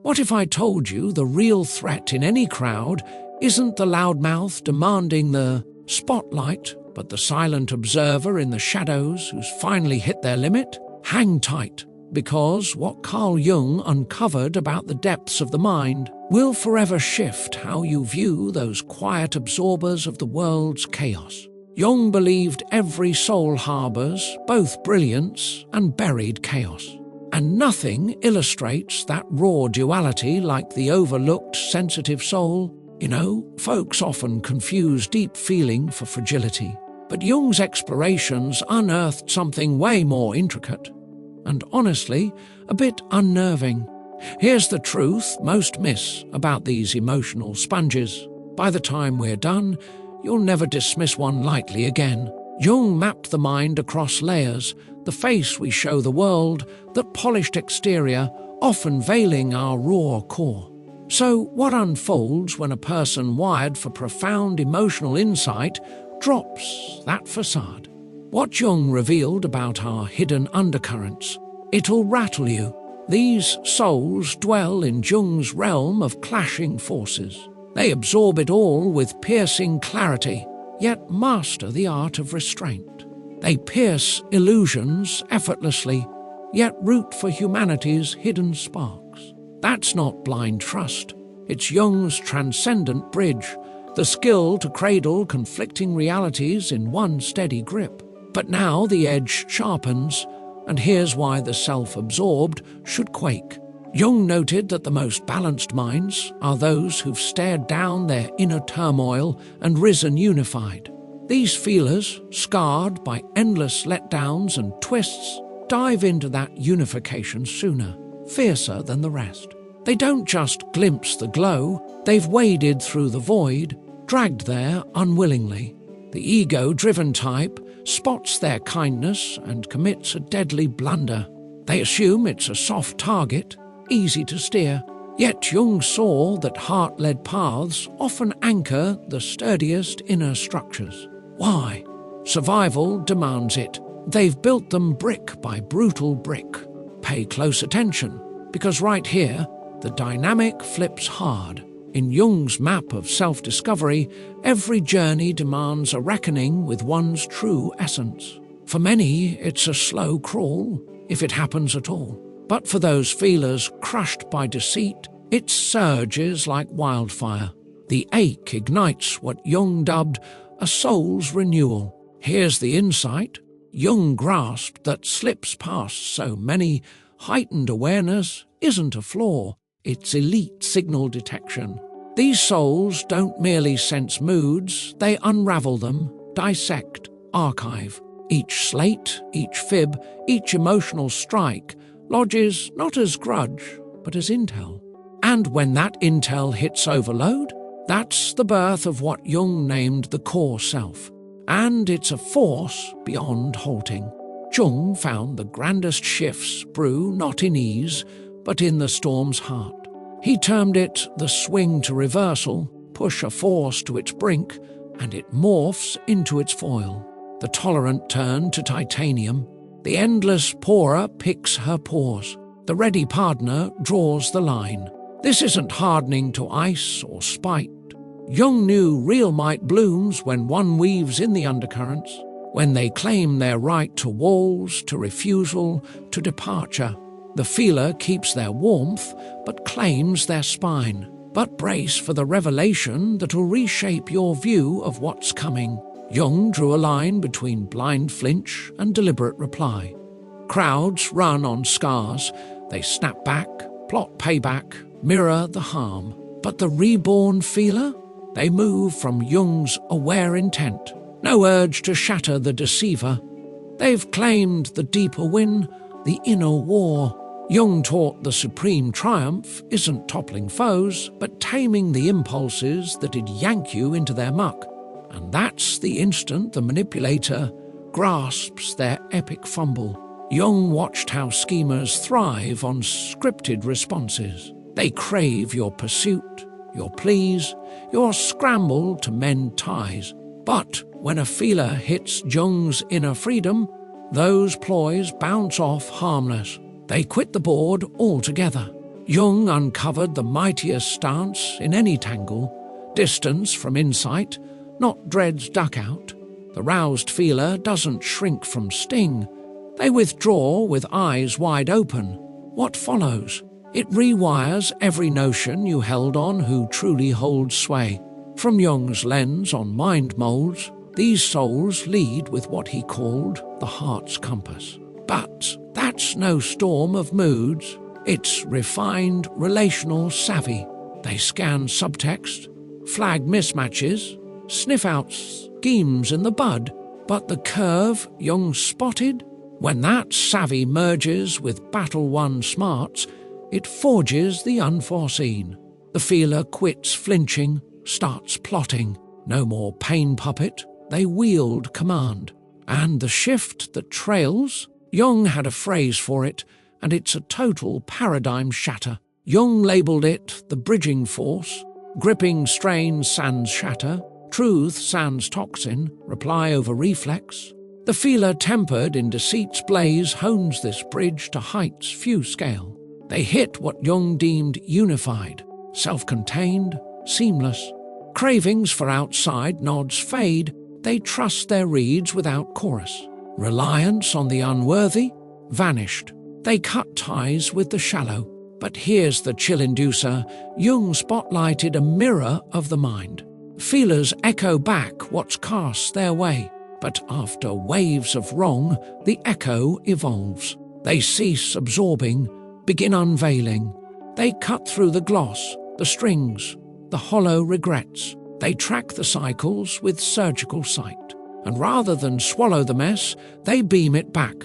What if I told you the real threat in any crowd isn't the loudmouth demanding the spotlight, but the silent observer in the shadows who's finally hit their limit? Hang tight, because what Carl Jung uncovered about the depths of the mind will forever shift how you view those quiet absorbers of the world's chaos. Jung believed every soul harbors both brilliance and buried chaos. And nothing illustrates that raw duality like the overlooked sensitive soul. Folks often confuse deep feeling for fragility. But Jung's explorations unearthed something way more intricate, and honestly, a bit unnerving. Here's the truth most miss about these emotional sponges. By the time we're done, you'll never dismiss one lightly again. Jung mapped the mind across layers, the face we show the world, that polished exterior, often veiling our raw core. So what unfolds when a person wired for profound emotional insight drops that facade? What Jung revealed about our hidden undercurrents? It'll rattle you. These souls dwell in Jung's realm of clashing forces. They absorb it all with piercing clarity, yet master the art of restraint. They pierce illusions effortlessly, yet root for humanity's hidden sparks. That's not blind trust. It's Jung's transcendent bridge, the skill to cradle conflicting realities in one steady grip. But now the edge sharpens, and here's why the self-absorbed should quake. Jung noted that the most balanced minds are those who've stared down their inner turmoil and risen unified. These feelers, scarred by endless letdowns and twists, dive into that unification sooner, fiercer than the rest. They don't just glimpse the glow, they've waded through the void, dragged there unwillingly. The ego-driven type spots their kindness and commits a deadly blunder. They assume it's a soft target, easy to steer. Yet Jung saw that heart-led paths often anchor the sturdiest inner structures. Why? Survival demands it. They've built them brick by brutal brick. Pay close attention, because right here, the dynamic flips hard. In Jung's map of self-discovery, every journey demands a reckoning with one's true essence. For many, it's a slow crawl, if it happens at all. But for those feelers crushed by deceit, it surges like wildfire. The ache ignites what Jung dubbed a soul's renewal. Here's the insight Jung grasped that slips past so many. Heightened awareness isn't a flaw, it's elite signal detection. These souls don't merely sense moods, they unravel them, dissect, archive. Each slate, each fib, each emotional strike lodges not as grudge, but as intel. And when that intel hits overload, that's the birth of what Jung named the core self. And it's a force beyond halting. Jung found the grandest shifts brew not in ease, but in the storm's heart. He termed it the swing to reversal, push a force to its brink, and it morphs into its foil. The tolerant turn to titanium. The endless pourer picks her pores. The ready partner draws the line. This isn't hardening to ice or spite. Jung knew real might blooms when one weaves in the undercurrents, when they claim their right to walls, to refusal, to departure. The feeler keeps their warmth, but claims their spine. But brace for the revelation that'll reshape your view of what's coming. Jung drew a line between blind flinch and deliberate reply. Crowds run on scars. They snap back, plot payback, mirror the harm. But the reborn feeler? They move from Jung's aware intent. No urge to shatter the deceiver. They've claimed the deeper win, the inner war. Jung taught the supreme triumph isn't toppling foes, but taming the impulses that'd yank you into their muck. And that's the instant the manipulator grasps their epic fumble. Jung watched how schemers thrive on scripted responses. They crave your pursuit, your pleas, your scramble to mend ties. But when a feeler hits Jung's inner freedom, those ploys bounce off harmless. They quit the board altogether. Jung uncovered the mightiest stance in any tangle, distance from insight, not dread's duck-out. The roused feeler doesn't shrink from sting. They withdraw with eyes wide open. What follows? It rewires every notion you held on who truly holds sway. From Jung's lens on mind molds, these souls lead with what he called the heart's compass. But that's no storm of moods. It's refined relational savvy. They scan subtext, flag mismatches, sniff out schemes in the bud. But the curve Jung spotted? When that savvy merges with battle-won smarts, it forges the unforeseen. The feeler quits flinching, starts plotting. No more pain puppet, they wield command. And the shift that trails? Jung had a phrase for it, and it's a total paradigm shatter. Jung labelled it the bridging force. Gripping strain sans shatter, truth sans toxin, reply over reflex. The feeler tempered in deceit's blaze hones this bridge to heights few scale. They hit what Jung deemed unified, self-contained, seamless. Cravings for outside nods fade, they trust their reeds without chorus. Reliance on the unworthy vanished. They cut ties with the shallow. But here's the chill inducer. Jung spotlighted a mirror of the mind. Feelers echo back what's cast their way. But after waves of wrong, the echo evolves. They cease absorbing, begin unveiling. They cut through the gloss, the strings, the hollow regrets. They track the cycles with surgical sight. And rather than swallow the mess, they beam it back.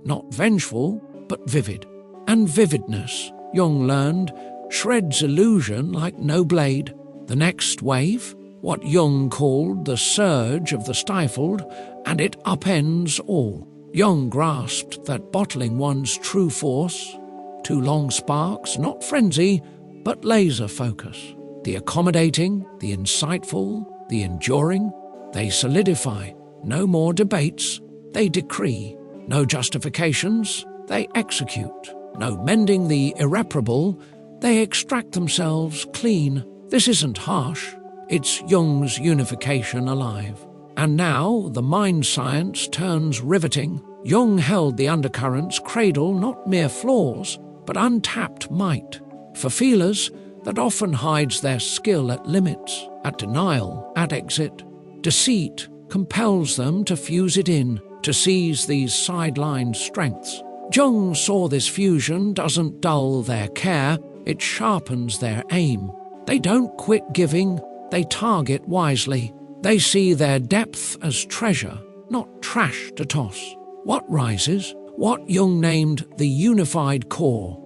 Not vengeful, but vivid. And vividness, Jung learned, shreds illusion like no blade. The next wave, what Jung called the surge of the stifled, and it upends all. Jung grasped that bottling one's true force, too long sparks, not frenzy, but laser focus. The accommodating, the insightful, the enduring, they solidify. No more debates, they decree. No justifications, they execute. No mending the irreparable, they extract themselves clean. This isn't harsh, it's Jung's unification alive. And now the mind science turns riveting. Jung held the undercurrents cradle not mere flaws, but untapped might. For feelers that often hides their skill at limits, at denial, at exit. Deceit compels them to fuse it in, to seize these sideline strengths. Jung saw this fusion doesn't dull their care, it sharpens their aim. They don't quit giving, they target wisely. They see their depth as treasure, not trash to toss. What rises? What Jung named the unified core.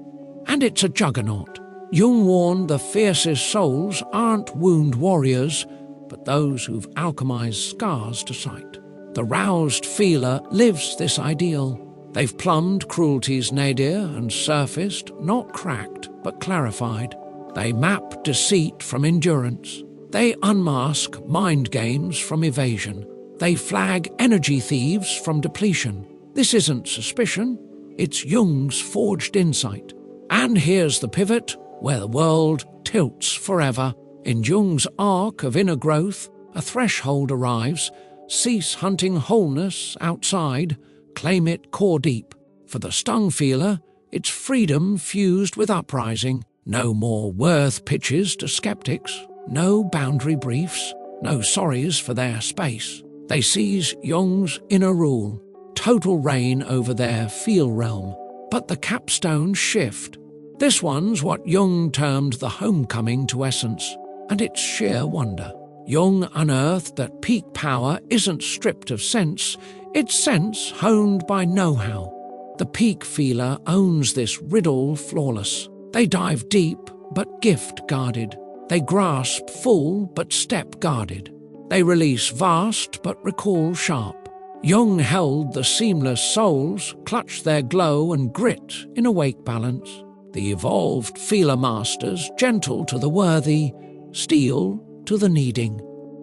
And it's a juggernaut. Jung warned the fiercest souls aren't wound warriors, but those who've alchemized scars to sight. The roused feeler lives this ideal. They've plumbed cruelty's nadir and surfaced, not cracked, but clarified. They map deceit from endurance. They unmask mind games from evasion. They flag energy thieves from depletion. This isn't suspicion, it's Jung's forged insight. And here's the pivot, where the world tilts forever. In Jung's arc of inner growth, a threshold arrives. Cease hunting wholeness outside, claim it core deep. For the stung feeler, it's freedom fused with uprising. No more worth pitches to skeptics, no boundary briefs, no sorries for their space. They seize Jung's inner rule, total reign over their feel realm. But the capstones shift. This one's what Jung termed the homecoming to essence, and it's sheer wonder. Jung unearthed that peak power isn't stripped of sense, it's sense honed by know-how. The peak feeler owns this riddle flawless. They dive deep, but gift guarded. They grasp full, but step guarded. They release vast, but recall sharp. Jung held the seamless souls, clutched their glow and grit in awake balance. The evolved feeler masters, gentle to the worthy, steel to the needing.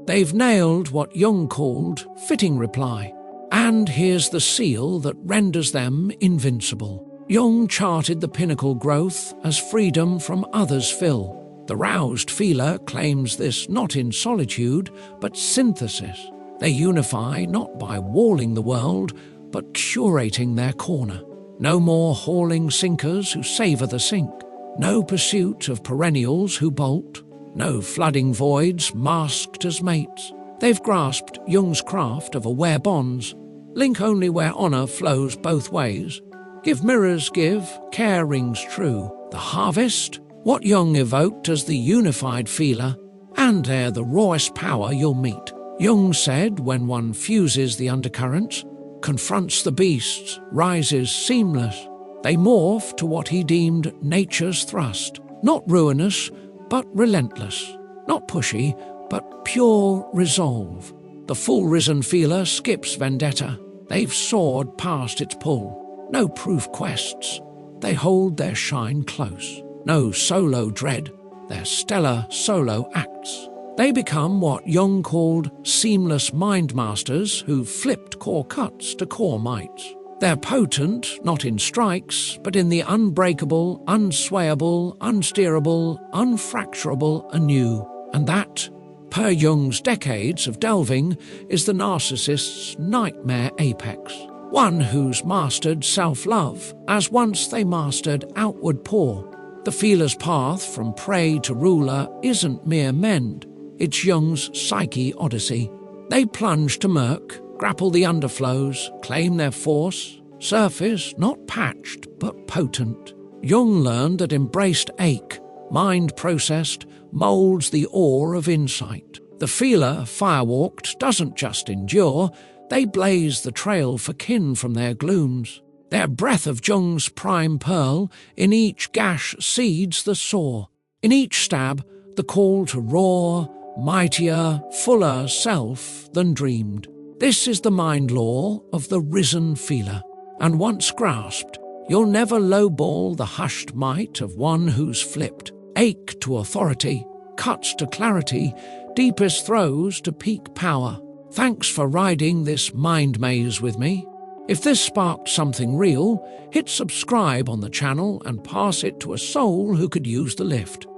They've nailed what Jung called fitting reply. And here's the seal that renders them invincible. Jung charted the pinnacle growth as freedom from others' fill. The roused feeler claims this not in solitude, but synthesis. They unify not by walling the world, but curating their corner. No more hauling sinkers who savour the sink. No pursuit of perennials who bolt. No flooding voids masked as mates. They've grasped Jung's craft of aware bonds. Link only where honour flows both ways. Give mirrors give, care rings true. The harvest, what Jung evoked as the unified feeler, and ere the rawest power you'll meet. Jung said when one fuses the undercurrents, confronts the beasts, rises seamless, they morph to what he deemed nature's thrust. Not ruinous, but relentless. Not pushy, but pure resolve. The full-risen feeler skips vendetta. They've soared past its pull. No proof quests. They hold their shine close. No solo dread. Their stellar solo acts. They become what Jung called seamless mind masters who flipped core cuts to core mites. They're potent, not in strikes, but in the unbreakable, unswayable, unsteerable, unfracturable anew. And that, per Jung's decades of delving, is the narcissist's nightmare apex. One who's mastered self-love, as once they mastered outward pour. The feeler's path from prey to ruler isn't mere mend. It's Jung's psyche odyssey. They plunge to murk, grapple the underflows, claim their force, surface not patched but potent. Jung learned that embraced ache, mind processed, moulds the ore of insight. The feeler, firewalked, doesn't just endure, they blaze the trail for kin from their glooms. Their breath of Jung's prime pearl, in each gash seeds the saw. In each stab, the call to roar, mightier, fuller self than dreamed. This is the mind law of the risen feeler. And once grasped, you'll never lowball the hushed might of one who's flipped. Ache to authority, cuts to clarity, deepest throes to peak power. Thanks for riding this mind maze with me. If this sparked something real, hit subscribe on the channel and pass it to a soul who could use the lift.